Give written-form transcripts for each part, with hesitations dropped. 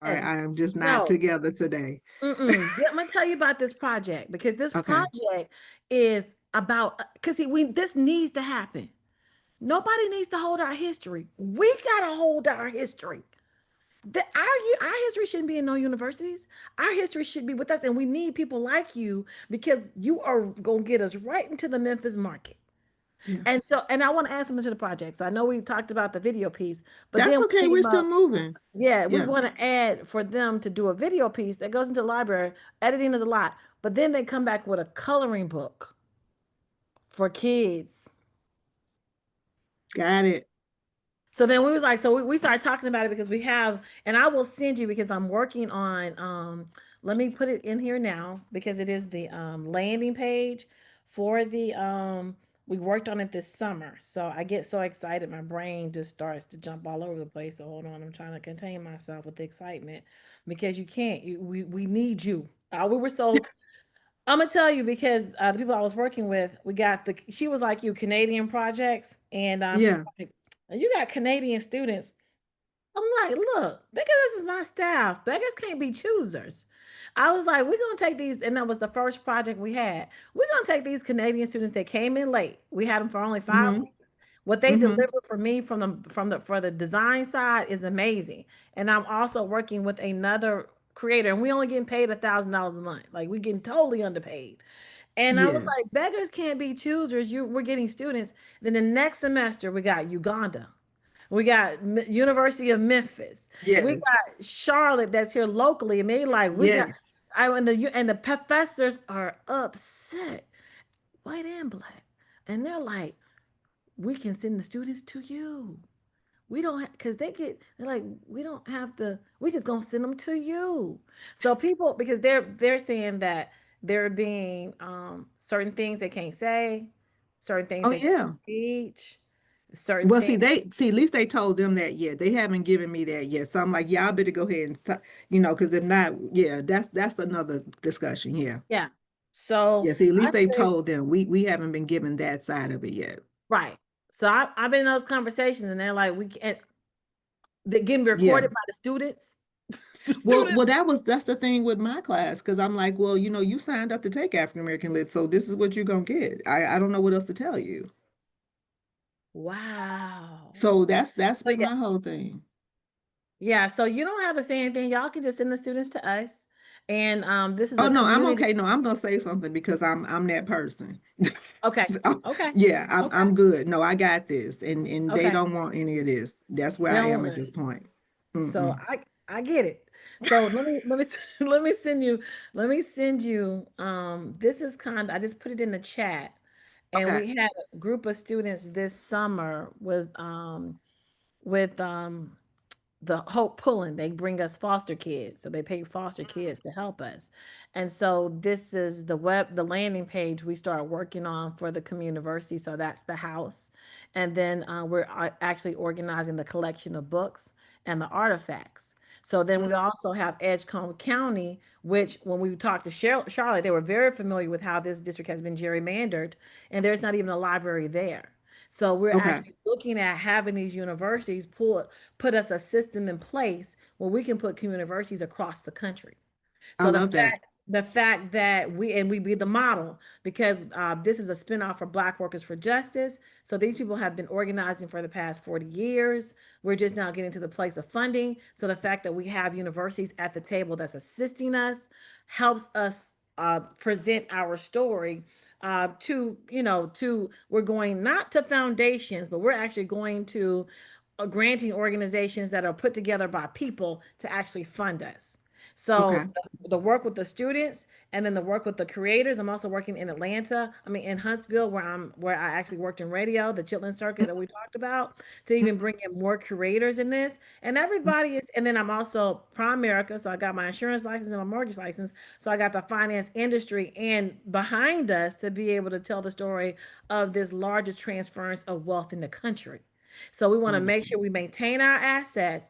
Sorry, I am just not No. together today. Yeah, I'm gonna tell you about this project because this Okay. project is about because this needs to happen. Nobody needs to hold our history. We gotta hold our history. Our history shouldn't be in no universities. Our history should be with us, and we need people like you because you are gonna get us right into the Memphis market. Yeah. And so, and I want to add something to the project. So I know we talked about the video piece, but That's then okay. we We're came still up, moving. yeah, we Yeah. want to add for them to do a video piece that goes into the library. Editing is a lot, but then they come back with a coloring book for kids. Got it. So then we was like, so we started talking about it because we have, and I will send you because I'm working on, let me put it in here now because it is the landing page for the, we worked on it this summer. So I get so excited, my brain just starts to jump all over the place. So hold on, I'm trying to contain myself with the excitement because you can't, we need you. We were so, I'm gonna tell you because the people I was working with, we got she was like you Canadian projects, and she's Yeah. like, you got Canadian students. I'm like, look, because this is my staff. Beggars can't be choosers. I was like, we're gonna take these, and that was the first project we had. We're gonna take these Canadian students that came in late. We had them for only 5 weeks. What they Mm-hmm. delivered for me from the for the design side is amazing. And I'm also working with another creator, and we only getting paid $1,000 a month. Like we getting totally underpaid. And I was Yes. like, beggars can't be choosers. We're getting students. Then the next semester we got Uganda. We got University of Memphis. We Yes. got Charlotte that's here locally, and they like we got. Yes. And the professors are upset, white and black, and they're like, we can send the students to you. We don't have because they're like we don't have the we just gonna send them to you. So people because they're saying that they're being certain things they can't say, certain things Oh they can't yeah. teach, certain Well, things. at least they told them that yet. They haven't given me that yet. So I'm like, yeah, I better go ahead and, because if not, yeah, that's another discussion. Yeah. Yeah. So Yeah. See, at I least they said, told them we haven't been given that side of it yet. right. So I've been in those conversations and they're like, we can't, they're getting Yeah. recorded by the students. The Well, students. that's the thing with my class because I'm like, well, you signed up to take African American Lit, so this is what you're gonna get. I don't know what else to tell you. Wow. So that's So been yeah. my whole thing. Yeah. So you don't have to say anything. Y'all can just send the students to us. And this is Oh a no, I'm community. okay. No, I'm gonna say something because I'm that person. Okay. So, Okay. yeah, Okay. I'm good. No, I got this, and they Okay. don't want any of this. That's where They I don't am want at it. this point. So Mm-mm. I get it. So let me let me send you this is kind of I just put it in the chat and Okay. we had a group of students this summer with the Hope Pulling. They bring us foster kids. So they pay foster kids to help us. And so this is the landing page we start working on for the community university. So that's the house. And then we're actually organizing the collection of books and the artifacts. So then we Mm, also have Edgecombe County, which when we talked to Charlotte, they were very familiar with how this district has been gerrymandered, and there's not even a library there. So we're okay. actually looking at having these universities put us a system in place where we can put universities across the country. I So love that. the fact that we be the model because this is a spinoff for Black Workers for Justice. So these people have been organizing for the past 40 years. We're just now getting to the place of funding. So the fact that we have universities at the table that's assisting us helps us present our story to we're going not to foundations, but we're actually going to granting organizations that are put together by people to actually fund us. So Okay. the work with the students and then the work with the creators. I'm also working in Atlanta. I mean in Huntsville where I actually worked in radio, the Chitlin Circuit that we talked about, to even bring in more creators in this. And everybody is and then I'm also Primerica, so I got my insurance license and my mortgage license. So I got the finance industry and behind us to be able to tell the story of this largest transference of wealth in the country. So we want to make Wonderful. sure we maintain the assets,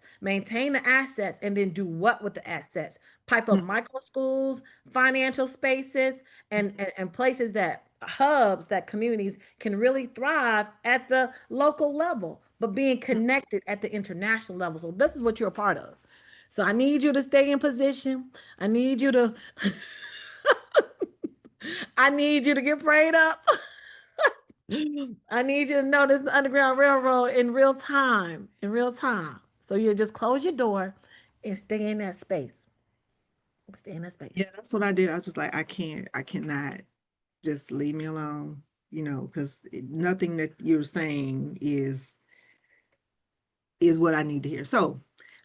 and then do what with the assets? Pipe up Mm, micro schools, financial spaces, and places that hubs that communities can really thrive at the local level, but being mm. connected at the international level. So this is what you're a part of. So I need you to stay in position. I need you to I need you to get prayed up. I need you to notice the Underground Railroad in real time. In real time. So you just close your door and stay in that space. Stay in that space. Yeah, that's what I did. I was just like, I cannot just leave me alone, because nothing that you're saying is what I need to hear. So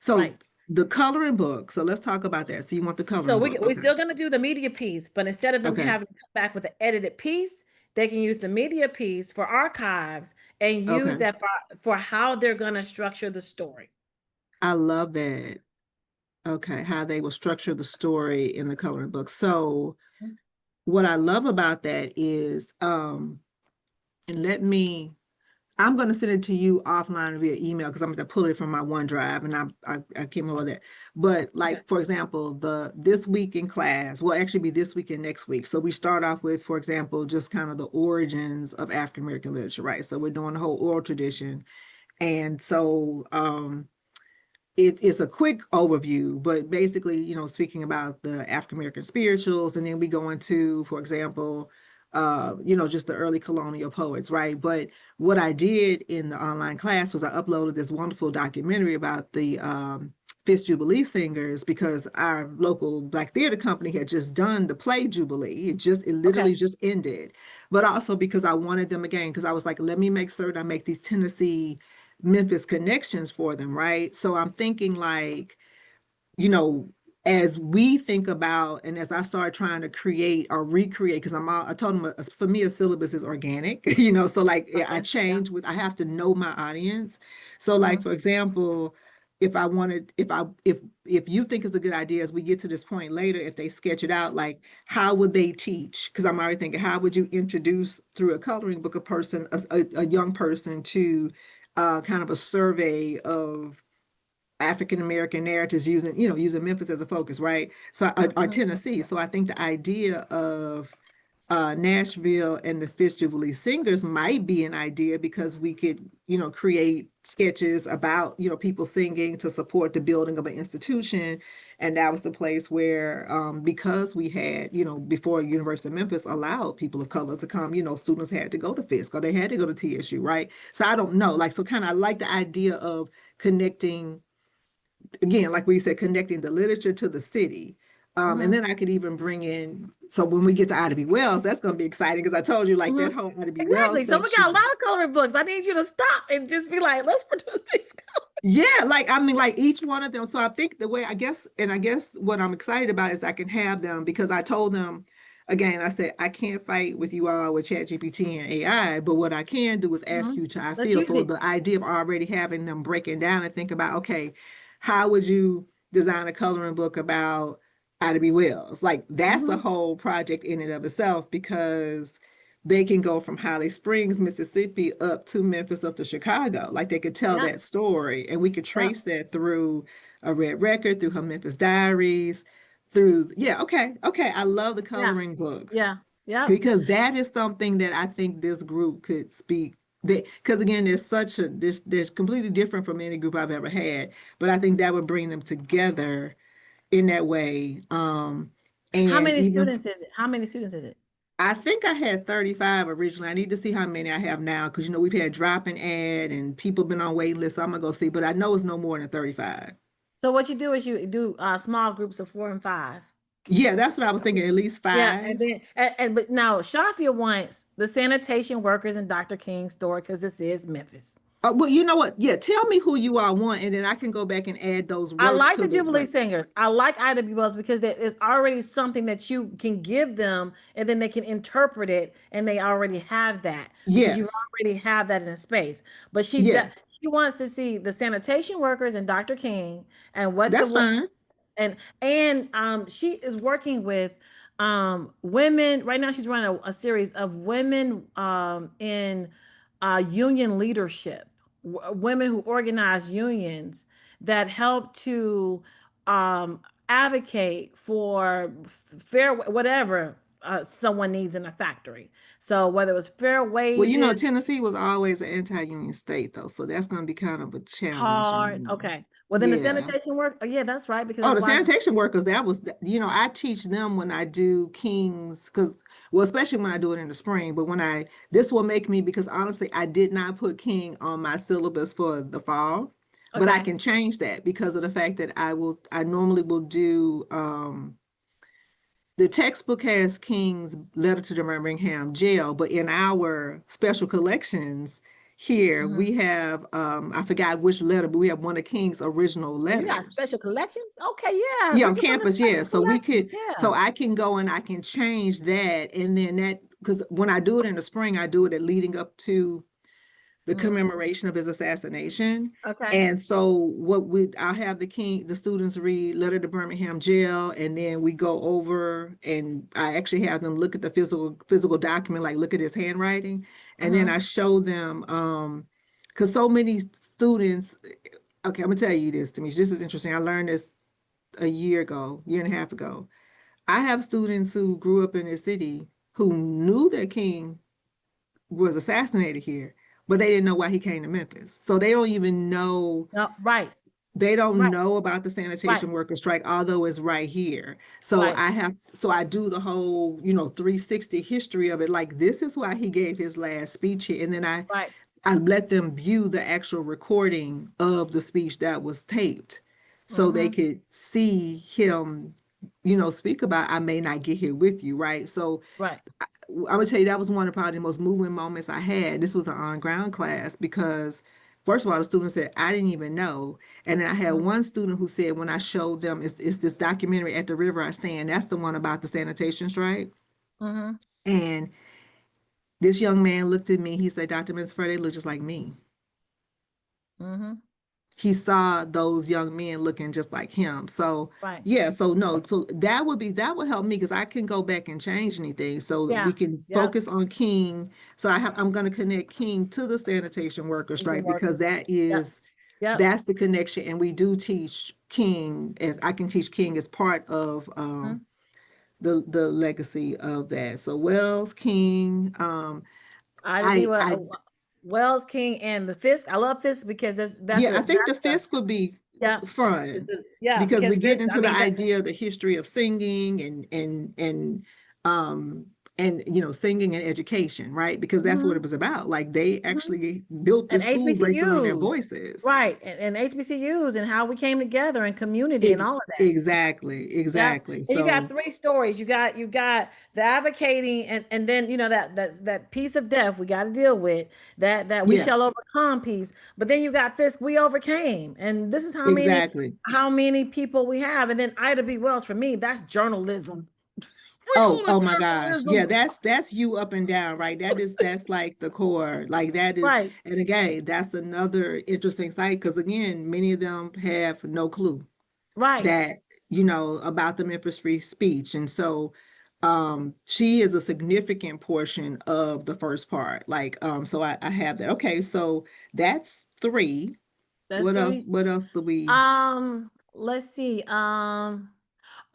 Right. the coloring book. So let's talk about that. So you want the So coloring we book. we're Okay. still gonna do the media piece, but instead of them Okay. having to come back with an edited piece, they can use the media piece for archives and use Okay. that for how they're gonna structure the story. I love that. Okay. How they will structure the story in the coloring book. So what I love about that is, and I'm going to send it to you offline via email because I'm going to pull it from my OneDrive and I can't remember that. But Okay. like, for example, this week in class will actually be this week and next week. So we start off with, for example, just kind of the origins of African American literature, right? So we're doing the whole oral tradition. And so it's a quick overview, but basically, speaking about the African American spirituals, and then we go into, for example, just the early colonial poets, right? But what I did in the online class was I uploaded this wonderful documentary about the Fifth Jubilee singers because our local Black theater company had just done the play Jubilee. It Okay. literally just ended. But also because I wanted them again, because I was like, let me make certain I make these Tennessee Memphis connections for them, right? So I'm thinking like, you know, as we think about, and as I start trying to create or recreate, because I told them for me, a syllabus is organic, so like I Okay. Yeah. change with, I have to know my audience. So like, Hmm. for example, if I wanted, if you think it's a good idea as we get to this point later, if they sketch it out, like how would they teach? Because I'm already thinking, how would you introduce through a coloring book a young person to kind of a survey of African American narratives using Memphis as a focus, right? So or Hmm. Tennessee. So I think the idea of Nashville and the Fifth Jubilee Singers might be an idea because we could, create sketches about, people singing to support the building of an institution. And that was the place where, because we had, before University of Memphis allowed people of color to come, students had to go to Fisk or they had to go to TSU, right? So I don't know, like, so kind of I like the idea of connecting again, like we said, connecting the literature to the city. And Hmm. then I could even bring in, so when we get to Ida B. Wells, that's going to be exciting because I told you like Hmm. that whole Ida B. Wells Exactly. So we got a section. lot of coloring books. I need you to stop and just be like, let's produce these. Yeah, like I mean, like each one of them. So I think the way I guess what I'm excited about is I can have them because I told them again, I said I can't fight with you all with ChatGPT and AI, but what I can do is ask Hmm. you to I Let's feel. use So it. the idea of already having them breaking down and think about, okay, how would you design a coloring book about Ida B. Wells? Like that's a Hmm. whole project in and of itself because they can go from Holly Springs, Mississippi, up to Memphis, up to Chicago. Like they could tell Yeah. that story, and we could Yeah. trace that through a Red Record, through her Memphis Diaries, through yeah, okay, okay. I love the Yeah. coloring book Yeah. Yep. because that is something that I think this group could speak. Because again, there's completely different from any group I've ever had, but I think that would bring them together in that way. How And many even students is it? How many students is it? I think I had 35 originally. I need to see how many I have now because we've had drop and add and people been on waiting lists. So I'm gonna go see, but I know it's no more than 35. So what you do is you do small groups of 4 and 5. Yeah, that's what I was thinking, at least Yeah, and five. then but now Shafia wants the sanitation workers in Dr. King's store because this is Memphis. Well, you know what? Yeah, tell me who you all want, and then I can go back and add those I works like to the the Jubilee right. Singers. I like IWLs because there is already something that you can give them, and then they can interpret it, and they already have that because you Yes, already have that in a space. But yeah, she wants to see the sanitation workers and Dr. King and what the that's fine. she is working with women right now. She's running a series of women in union leadership, women who organize unions that help to um, advocate for fair whatever someone needs in a factory. So whether it was fair Well, wages, Tennessee was always an anti-union state, though, so that's going to be kind of a challenge. hard. Okay. Within the Yeah. sanitation work, oh, yeah, that's right, because Oh, that's the why. sanitation workers, that was, I teach them when I do Kings, because, well, especially when I do it in the spring, but this will make me, because honestly, I did not put King on my syllabus for the fall, but I Okay. can change that because of the fact that I normally will do, the textbook has King's letter to the Birmingham jail, but in our special collections here, Hmm. we have, I forgot which letter, but we have one of King's original Oh, you got letters. special collections? Okay, yeah. Yeah, We on can put in campus, yeah. special So we collections. could, Yeah. so I can go and I can change that. And then because when I do it in the spring, I do it at leading up to the Hmm. commemoration of his assassination. Okay. And so I'll have the students read Letter to Birmingham Jail, and then we go over and I actually have them look at the physical document, like look at his handwriting. And then Hmm. I show them, because so many students, okay, I'm gonna tell you this, Tamish, this is interesting. I learned this a year and a half ago. I have students who grew up in this city who knew that King was assassinated here, but they didn't know why he came to Memphis. So No, right, they don't right, know about the right, sanitation worker strike, although it's right here. So right, I do the whole, 360 history of it. Like this is why he gave his last speech here. And then right. I let them view the actual recording of the speech that was taped so they Hmm. could see him, speak about, I may not get here with you, right? So Right. I would tell you that was one of probably the most moving moments I had. This was an on-ground class because first of all, the student said, I didn't even know. And then I had Hmm. one student who said when I showed them it's this documentary At the River I Stand, that's the one about the sanitation strike. Hmm. And this young man looked at me, he said, Dr. Minsford, they look just like me. Hmm. He saw those young men looking just like him. So Right. yeah, so no, so that would help me because I can go back and change anything. So we Yeah. can Yep. focus on King. So I'm going to connect King to the sanitation workers, Asian right? Because workers. Yep. Yep. that's the connection. And we do teach King as I can teach King as part of Hmm. the legacy of that. So Wells, King, Ida B. I Wells, King, and the Fisk. I love Fisk because yeah, I think the Fisk would be yeah, fun yeah, because we because get Fisk. I into the mean that. idea of the history of singing um and singing and education, right? Because that's what it Hmm. was about. Like they Hmm. actually built And this school based on their HBCUs, voices. right? And HBCUs and how we came together and community and Ex- all of that. exactly, Yeah. exactly. And you got So three stories. You got the advocating and then that piece of death we got to deal with, that we yeah, shall overcome piece. But then you got Fisk, we overcame. And this is exactly. how many people we have. And then Ida B. Wells for me, that's journalism. We're Oh, doing oh my gosh. journalism. Yeah, that's you up and down, right? That's like the core. Like that is, Right, and again, that's another interesting site because again, many of them have no clue right. that, about the Memphis free speech. And so she is a significant portion of the first part. Like, so I have that. Okay, so that's three. That's What else? three. What else do we Let's see.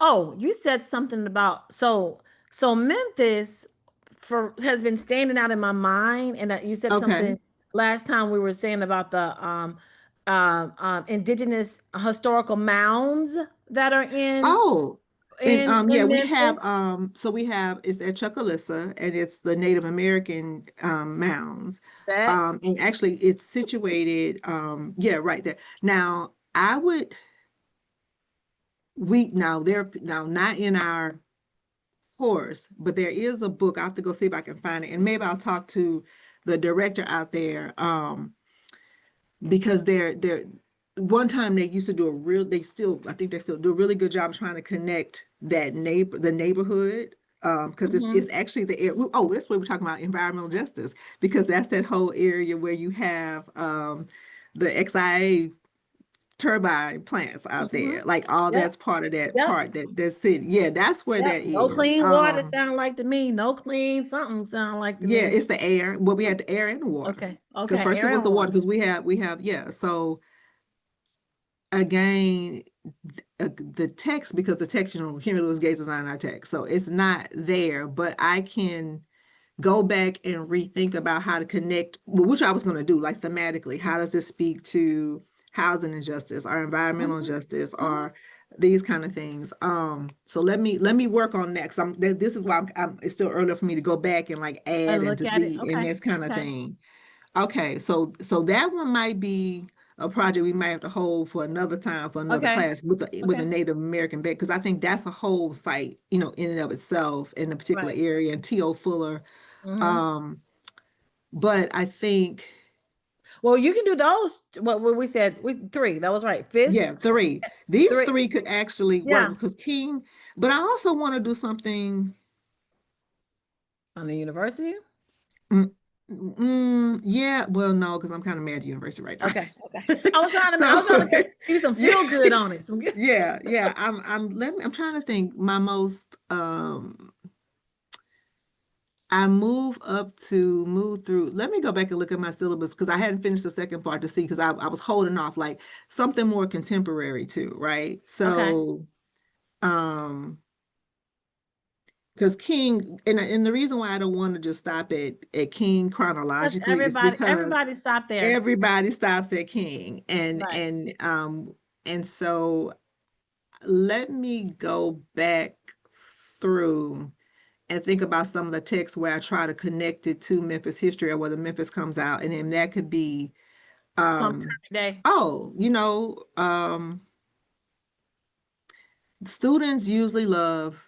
Oh, you said something about so Memphis for has been standing out in my mind, and that you said okay. something last time we were saying about the indigenous historical mounds that are Oh, and yeah, in we have Memphis. so we have it's at Chuckalissa and it's the Native American mounds. That And actually it's situated yeah, right there. Now, I would we now they're now not in our course, but there is a book. I have to go see if I can find it. And maybe I'll talk to the director out there because they're one time they used to do a real they still I think they still do a really good job trying to connect the neighborhood because it's mhm. actually the area. Oh, that's what we're talking about, environmental justice, because that's that whole area where you have the XIA turbine plants out Mhm. there, like all Yep. that's part of Yep. that city. Yeah, that's where Yep. that No is. clean water sound like to me. No clean something sound like to Yeah, me. it's the air. Well, we had the air and the water. Okay. Because Okay. first it Air was and the water, water. because we have, yeah. So again, the text, because the text, Henry Louis Gates is on our text. So it's not there, but I can go back and rethink about how to connect, well, which I was going to do, like thematically. How does this speak to housing injustice, our environmental Mhm, justice, mhm. or these kind of things. So let me work on that. 'Cause this is why it's still early for me to go back and like add And and look at it. delete and Okay. this kind of Okay. thing. Okay, so that one might be a project we might have to hold for another time for another Okay. class with the Okay. Native American back because I think that's a whole site, in and of itself in a particular Right. area and T.O. Fuller. Hmm. Um, but I think, Well, you can do those. What we said, we three. That was right. Fist, yeah, three. These three. three could actually work Yeah. because King, but I also want to do something. On the university. mm, yeah, well, no, because I'm kind of mad at university right now. Okay. Okay. I So was trying to say, give you some yeah. feel good on it. Some good. Yeah, yeah. I'm trying to think my most I move through. Let me go back and look at my syllabus because I hadn't finished the second part to see because I was holding off like something more contemporary too, right? Okay. So because King and the reason why I don't want to just stop at King Because chronologically is because everybody stop there. everybody stops at King Right. and so let me go back through and think about some of the texts where I try to connect it to Memphis history or whether Memphis comes out. And then that could be, Some um, day. oh, students usually love,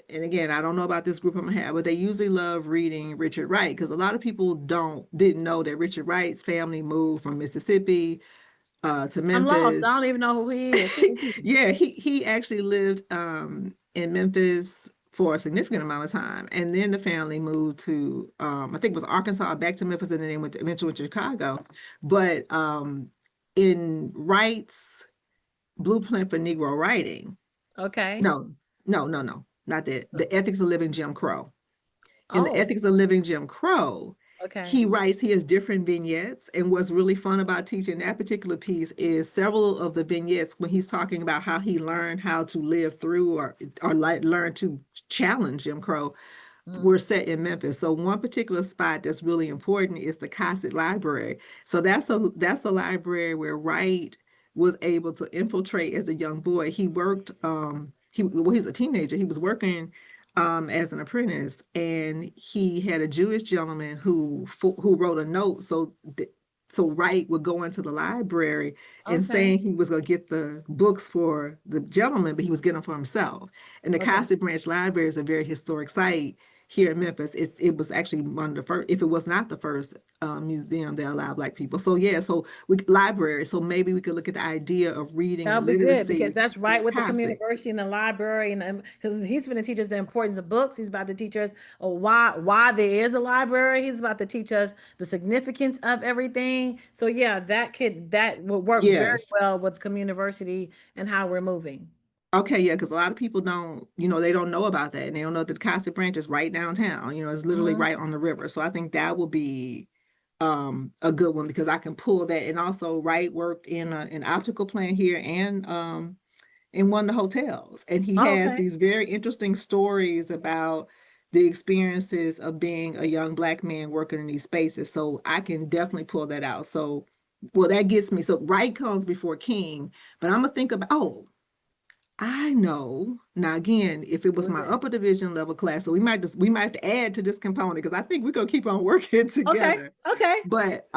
and again, I don't know about this group I'm gonna have, but they usually love reading Richard Wright because a lot of people didn't know that Richard Wright's family moved from Mississippi to I'm lost. I Memphis. don't even know who he is. Who is he? Yeah, he actually lived in Memphis for a significant amount of time, and then the family moved to I think it was Arkansas, back to Memphis, and then they eventually went to Chicago. But in Wright's Blueprint for Negro Writing, Okay. no, no, not that. The Ethics of Living Jim Crow. In the Oh. Ethics of Living Jim Crow, Okay. he has different vignettes. And what's really fun about teaching that particular piece is several of the vignettes when he's talking about how he learned how to live through or like learn to challenge Jim Crow Mm. were set in Memphis. So one particular spot that's really important is the Cosset Library. So that's a library where Wright was able to infiltrate as a young boy. He worked he was a teenager. He was working as an apprentice, and he had a Jewish gentleman who wrote a note so Wright would go into the library and Okay. saying he was going to get the books for the gentleman, but he was getting them for himself. And the Okay. Cosset Branch Library is a very historic site here in Memphis. It was actually one of the first, if it was not the first museum that allowed Black people. So yeah, so library. So maybe we could look at the idea of reading That'll and be good because literacy that's in right the with the Cosset. community and the library, and because he's going to teach us the importance of books. He's about to teach us why there is a library. He's about to teach us the significance of everything. So yeah, that would work very Yes. well with community and how we're moving. Okay, yeah, because a lot of people they don't know about that, and they don't know that the Cosset Branch is right downtown. It's literally Hmm. right on the river. So I think that will be a good one because I can pull that. And also, Wright worked in an optical plant here and in one of the hotels, and he Oh, has okay. these very interesting stories about the experiences of being a young Black man working in these spaces. So I can definitely pull that out. So, well, that gets me. So Wright comes before King, but I'm gonna think about, oh, I know. Now again, if it was Was my it? upper division level class, so we might have to add to this component because I think we're gonna keep on working Okay. together. Okay. But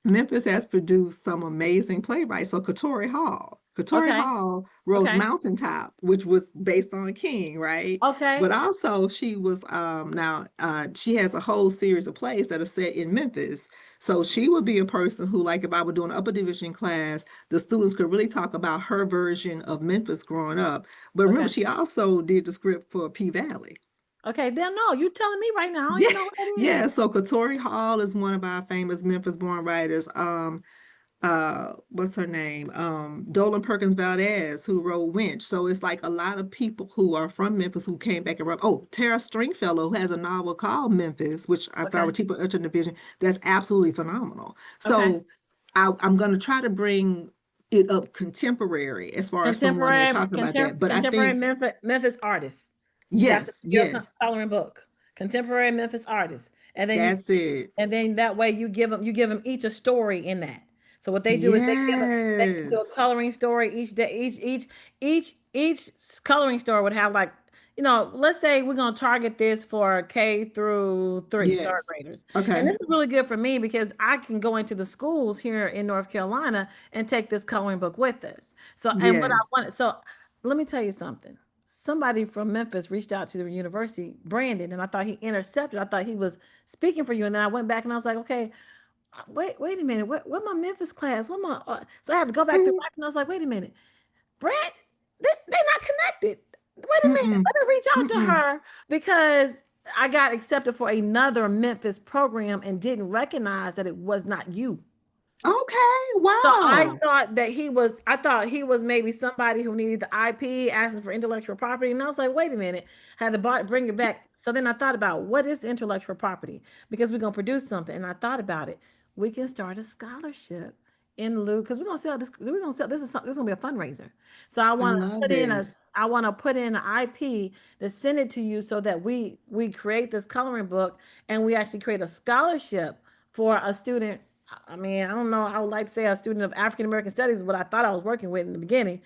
Memphis has produced some amazing playwrights. So Katori Hall. Katori Okay. Hall wrote Okay. Mountaintop, which was based on King, right? Okay. But also she was now she has a whole series of plays that are set in Memphis. So she would be a person who, like if I were doing an upper division class, the students could really talk about her version of Memphis growing up. But remember, Okay. she also did the script for P Valley. Okay. Then no, you telling me right now. I don't Yeah, even know what that yeah. is. So Katori Hall is one of our famous Memphis born writers. What's her name? Dolan Perkins Valdez, who wrote Winch. So it's like a lot of people who are from Memphis who came back and wrote. Oh, Tara Stringfellow has a novel called Memphis, which if I Okay. were to put in division, that's absolutely phenomenal. Okay. So I'm going to try to bring it up contemporary as far as someone they're talking about that. But I Contemporary think Memphis artists. That's yes, your yes, coloring book. Contemporary Memphis artists, that's it. and then that way you give them each a story in that. So what they do is they do a Yes. coloring story each day. Each coloring story would have like, let's say we're gonna target this for K through three, third Yes. graders. And Okay. this is really good for me because I can go into the schools here in North Carolina and take this coloring book with us. So and what I Yes. wanted, so let me tell you something. Somebody from Memphis reached out to the university, Brandon, and I thought he intercepted. I thought he was speaking for you. And then I went back and I was like, okay, wait a minute. What my Memphis class? What my so I had to go back to Mhm. back and I was like, wait a minute. Brad, they're not connected. Wait a minute. Mm-mm. Let me reach out to Mm-mm. her because I got accepted for another Memphis program and didn't recognize that it was not you. Okay. So I Wow. thought I thought he was maybe somebody who needed the IP, asking for intellectual property. And I was like, wait a minute, had to bring it back. So then I thought about what is intellectual property because we're going to produce something. And I thought about it. We can start a scholarship in lieu because we're going to sell this. We're going to sell this is going to be a fundraiser. So I love this. I want to put in an IP to send it to you so that we create this coloring book and we actually create a scholarship for a student. I mean, I don't know. I would like to say a student of African American studies, what I thought I was working with in the beginning.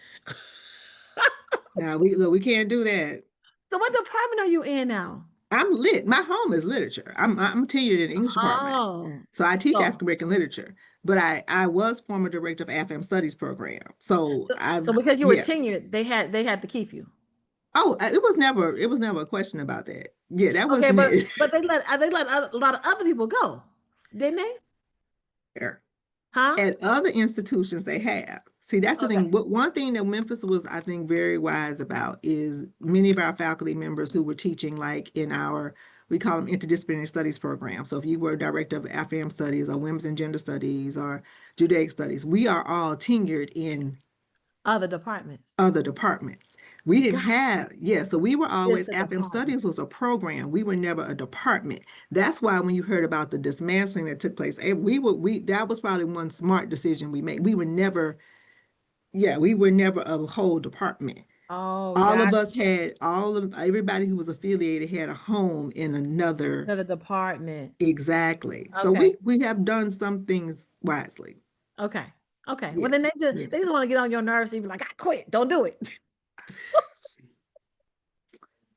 Now we look, we can't do that. So, what department are you in now? I'm lit. My home is literature. I'm tenured in the English department. Oh, So I teach so African American literature, but I was former director of AFM studies program. So so I've because you were yeah. tenured, they had to keep you. Oh, it was never a question about that. Yeah, that Okay, wasn't it. but they let a lot of other people go, didn't they? Huh? At other institutions they have. See, that's the Okay. thing. But one thing that Memphis was, I think, very wise about is many of our faculty members who were teaching, like in our, we call them interdisciplinary studies program. So if you were a director of AFAM studies or women's and gender studies or Judaic studies, we are all tenured in Other departments. other departments. We didn't Gotcha. have, yeah, so we were Just always, a AFM department. studies was a program. We were never a department. That's why when you heard about the dismantling that took place, that was probably one smart decision we made. We were never, yeah, we were never a whole department. Oh, All of got us had, all of everybody who was affiliated had a home in another, another department. exactly. So Okay. we have done some things wisely. Okay. Okay. Well, Yeah. then Yeah. they just want to get on your nerves. So you be like, I quit. Don't do it.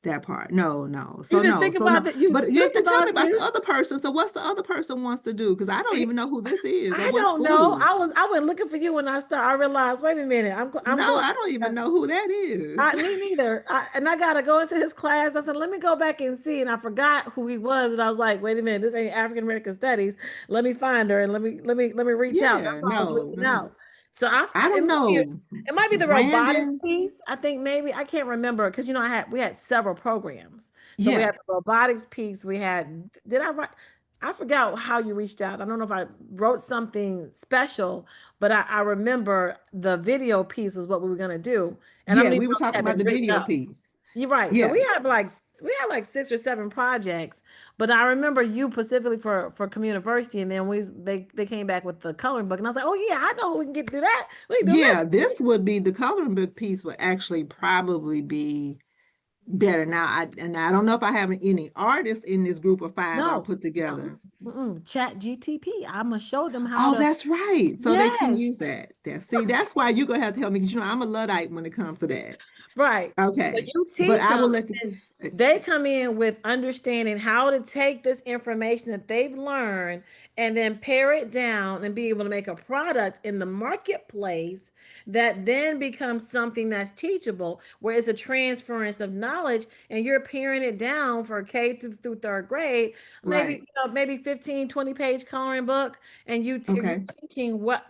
That part. No, no. You So just no. think So about no. that. You But you have think to tell me about about the this. other person. So what's the other person wants to do? Because I don't even know who this is or I what don't know. school. I went looking for you when I started. I realized, wait a minute, I'm No, going. I don't even know who that is. Me neither. And I gotta go into his class. I said, let me go back and see. And I forgot who he was. And I was like, wait a minute, this ain't African American studies. Let me find her and let me reach out. That's Yeah, why I was no, reaching no. out. So I don't know. it might be the robotics Brandon. piece. I think maybe I can't remember because we had several programs. So we Yeah. had the robotics piece. We had did I write? I forgot how you reached out. I don't know if I wrote something special, but I remember the video piece was what we were gonna do, and I don't Yeah, even we were know if it talking had about been the written video up. piece. You're right. So Yeah. we had like 6 or 7 projects, but I remember you specifically for community, and then they came back with the coloring book, and I was like, oh yeah, I know we can get to that. We can do that. Yeah, this would be the coloring book piece would actually probably be better. Now, I don't know if I have any artists in this group of five I No, put together. Chat GTP. I'm gonna show them how Oh, to. that's right. So they can Yes, use that. See, that's why you're gonna have to help me because I'm a Luddite when it comes to that. right. So Okay. you But teach I them, will let the and they come in with understanding how to take this information that they've learned and then pare it down and be able to make a product in the marketplace that then becomes something that's teachable, where it's a transference of knowledge and you're paring it down for through third grade, maybe right. maybe 15, 20 page coloring book, and you're Okay. teaching what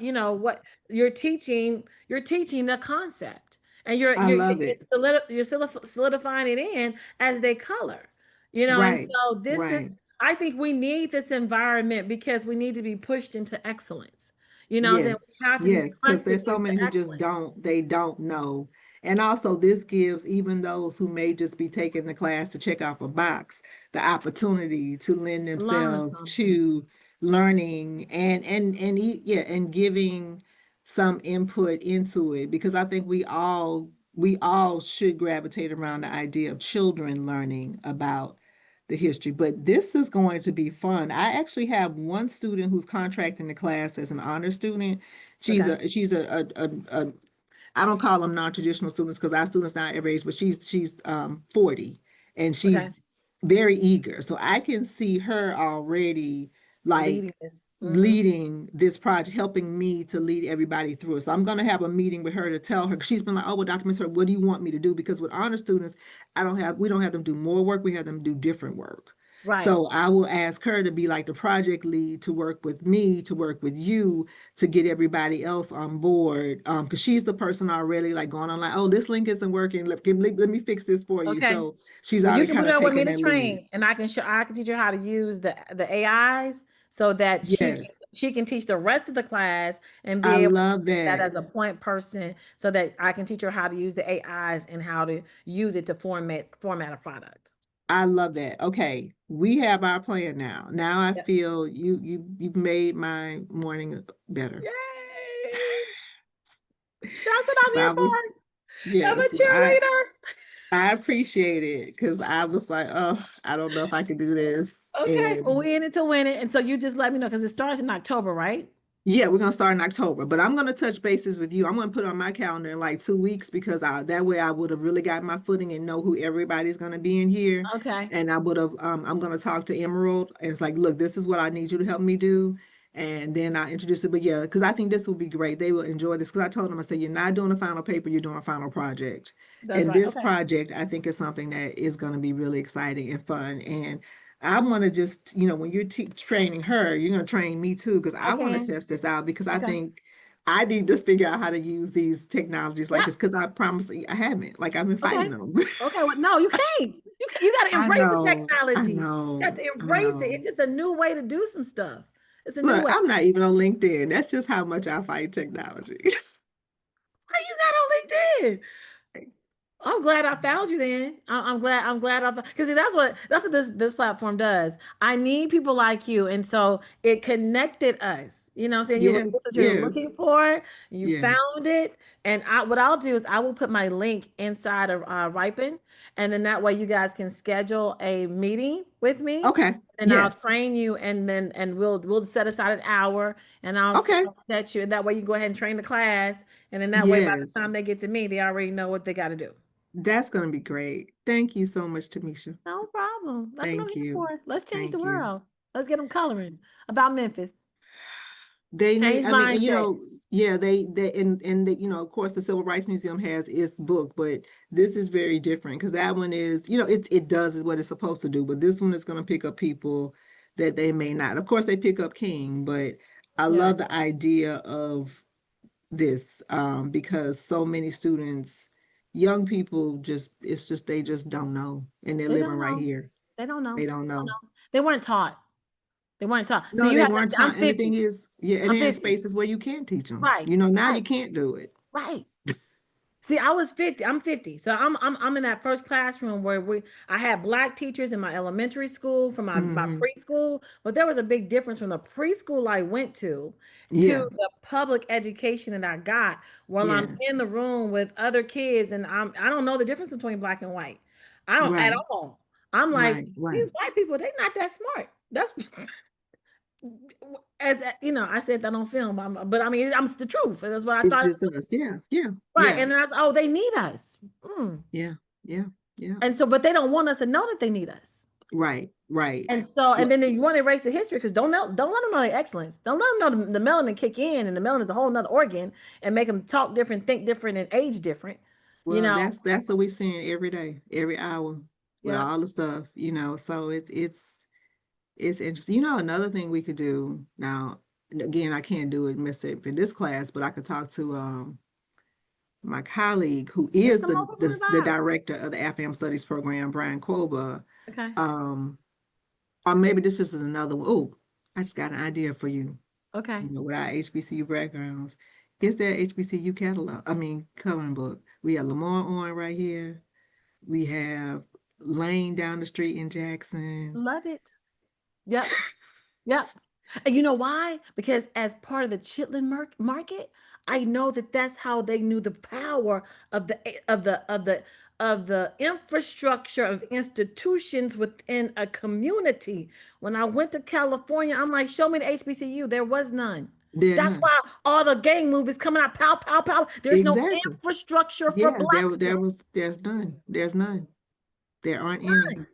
you're teaching the concept and I love it. you're solidifying it in as they color, and Right. so this is, Right. I think we need this environment because we need to be pushed into excellence. I'm saying Yes, we have to be yes, because punted there's so into many who just excellence. they don't know. And also this gives even those who may just be taking the class to check off a box, the opportunity to lend Learn themselves something. to learning yeah, and giving some input into it because I think we all should gravitate around the idea of children learning about the history. But this is going to be fun. I actually have one student who's contracting the class as an honor student. She's Okay. a she's a I don't call them non-traditional students because our students not every age, but she's 40 and Okay. she's very eager. So I can see her already Leading like this. Mm-hmm. leading this project, helping me to lead everybody through it. So I'm going to have a meeting with her to tell her, 'cause she's been like, oh, well, Dr. Miss, what do you want me to do? Because with honor students, we don't have them do more work. We have them do different work. Right. So I will ask her to be like the project lead to work with me, to work with you, to get everybody else on board. Because she's the person already like going on like, oh, this link isn't working. Let me fix this for you. Okay. So she's Well, you already can kind put of her with me taken to that lead. train, and I can teach her how to use the AIs so that Yes, she can teach the rest of the class and be I able to love use that that. as a point person so that I can teach her how to use the AIs and how to use it to format a product. I love that. Okay, we have our plan now. Now I Yep. feel you've made my morning better. Yay! That's what I'm 'Cause here I for. was I'm a yes, cheerleader. I appreciate it because I was like, oh, I don't know if I could do this. Okay. Well, And we in it to win it. And so you just let me know because it starts in October, right? yeah, we're gonna start in October, but I'm gonna touch bases with you. I'm gonna put it on my calendar in like 2 weeks because that way I would have really got my footing and know who everybody's gonna be in here. Okay. And I would have I'm gonna talk to Emerald and it's like, look, this is what I need you to help me do. And then I introduce it. But yeah, because I think this will be great. They will enjoy this. Because I told them, I said, you're not doing a final paper, you're doing a final project. That's And right. this Okay. project, I think, is something that is going to be really exciting and fun. And I want to just, when you're training her, you're going to train me too, because I want to Okay. test this out because I Okay. think I need to figure out how to use these technologies like Yeah. this because I promise you, I haven't. Like I've been Okay. fighting them. Okay. Well, no, you can't. You got to embrace the I technology. You got know, to I embrace it. It's know. just a new way to do some stuff. It's a new Look, way. I'm not even on LinkedIn. That's just how much I fight technology. Why you not on LinkedIn? I'm glad I found you then. I'm glad I found because that's what this platform does. I need people like you. And so it connected us. You know what I'm saying? Yes, That's what you're yes, looking for. You yes. found it. And what I'll do is I will put my link inside of Ripen. And then that way you guys can schedule a meeting with me. Okay, And I'll yes. train you and we'll set aside an hour and Okay, I'll set you. And that way you can go ahead and train the class. And then that way by the yes. time they get to me, they already know what they got to do. That's going to be great. Thank you so much, Tamisha. No problem. That's what I'm Thank here you. for. Let's change the Thank you. world. Let's get them coloring about Memphis. They need, Change I mean, and mindset. yeah, of course, the Civil Rights Museum has its book, but this is very different because that one is, it does is what it's supposed to do, but this one is going to pick up people that they may not. Of course, they pick up King, but I Yeah, love the idea of this because so many students, young people, it's just they just don't know, and they're they living don't right know. here. They don't know. They don't They don't know. know. They weren't taught. They weren't taught. So No, you they have weren't I'm taught. And the thing 50. is, yeah, and I'm there are 50. spaces where you can teach them. Right. Now Right. you can't do it. Right. See, I was 50. I'm 50. So I'm in that first classroom where I had black teachers in my elementary school from my Hmm. preschool, but there was a big difference from the preschool I went to Yeah. the public education that I got while I'm Yes. in the room with other kids and I don't know the difference between black and white. I don't at Right. all. I'm like, Right. Right. these white people, they not that smart. That's I said that on film, but I mean, I'm the truth. That's what I It's thought. just us. Yeah. Yeah. Right. Yeah. And then I said, oh, they need us. Mm. Yeah. Yeah. Yeah. And so, but they don't want us to know that they need us. Right. Right. And so, and Well, then you want to erase the history because don't let them know their excellence. Don't let them know the melanin kick in, and the melanin is a whole nother organ, and make them talk different, think different, and age different. You well, know, that's what we're seeing every day, every hour with yeah. all the stuff. So it's interesting. Another thing we could do now, and again, I can't do it Mississippi in this class, but I could talk to my colleague who Just is come the over for the, the the vibe. director of the AFAM Studies program, Brian Koba. Okay. Um, or maybe this just is another one. Oh, I just got an idea for you. Okay. With our HBCU backgrounds. Get that HBCU catalog. I mean, coloring book. We have Lamar on right here. We have Lane down the street in Jackson. Love it. Yep. Yep. And you know why? Because as part of the Chitlin market, I know that that's how they knew the power of the infrastructure of institutions within a community. When I went to California, I'm like, show me the HBCU. There was none. There That's none. why all the gang movies coming out, pow, pow, pow. There's no Exactly. infrastructure for Yeah, blackness. there's none. There's none. There aren't any.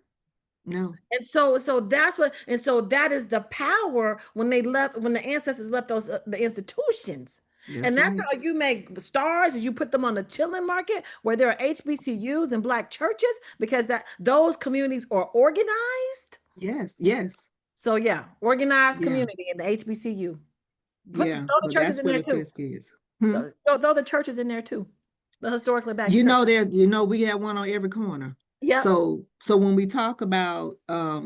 No. And so that's what, and so that is the power when they left, when the ancestors left those the institutions. And That's that's right. how you make stars, is you put them on the chilling market where there are HBCUs and black churches, because that those communities are organized. Yes, yes. So yeah, organized Yeah, community in the HBCU. yeah. Throw the But churches that's in where there the too. Fisk is. Hmm. Throw the churches in there too. The historically black church. We have one on every corner. Yep. So when we talk about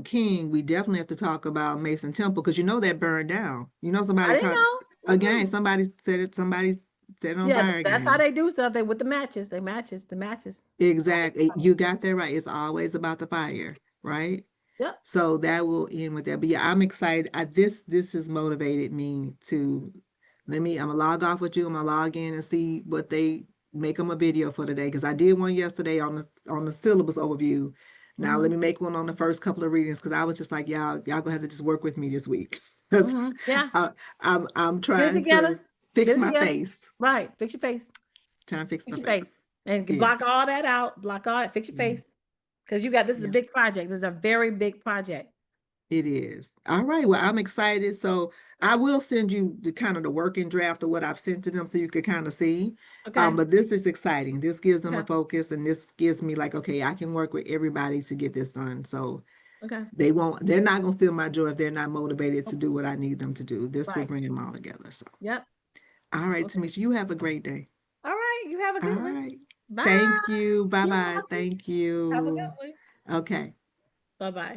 King, we definitely have to talk about Mason Temple, because that burned down. I Somebody didn't caught know. again, Mm-mm. somebody set it on Yeah, fire that's how again. they do stuff. They with the matches. They matches. The matches. Exactly. You got that right. It's always about the fire, right? Yep. So that will end with that. But yeah, I'm excited. This has motivated me to I'm gonna log off with you. I'm gonna log in and see what they make them a video for today. Because I did one yesterday on the syllabus overview. Now let Mm-hmm. me make one on the first couple of readings, because I was just like, y'all gonna have to just work with me this week. Because Mm-hmm. Yeah. I'm Get it trying together. to fix Get it my together. face. Right. Fix your face. Trying to fix Fix my your face. face. And block Yes. all that out. Block all that. Fix your Yeah. face. Because you got, this is a Yeah. big project. This is a very big project. It is. All right. Well, I'm excited. So I will send you the kind of the working draft of what I've sent to them so you could kind of see. Okay. But this is exciting. This gives them a Okay. focus, and this gives me like, okay, I can work with everybody to get this done. So Okay. they're not gonna steal my joy if they're not motivated to Oh, do what I need them to do. This will right. bring them all together. So Yep. all right, Okay. Tamisha, you have a great day. All right. You have a All good one. right. Bye. Thank you. You're Bye-bye. welcome. Thank Have a you. good one. Okay. Bye bye.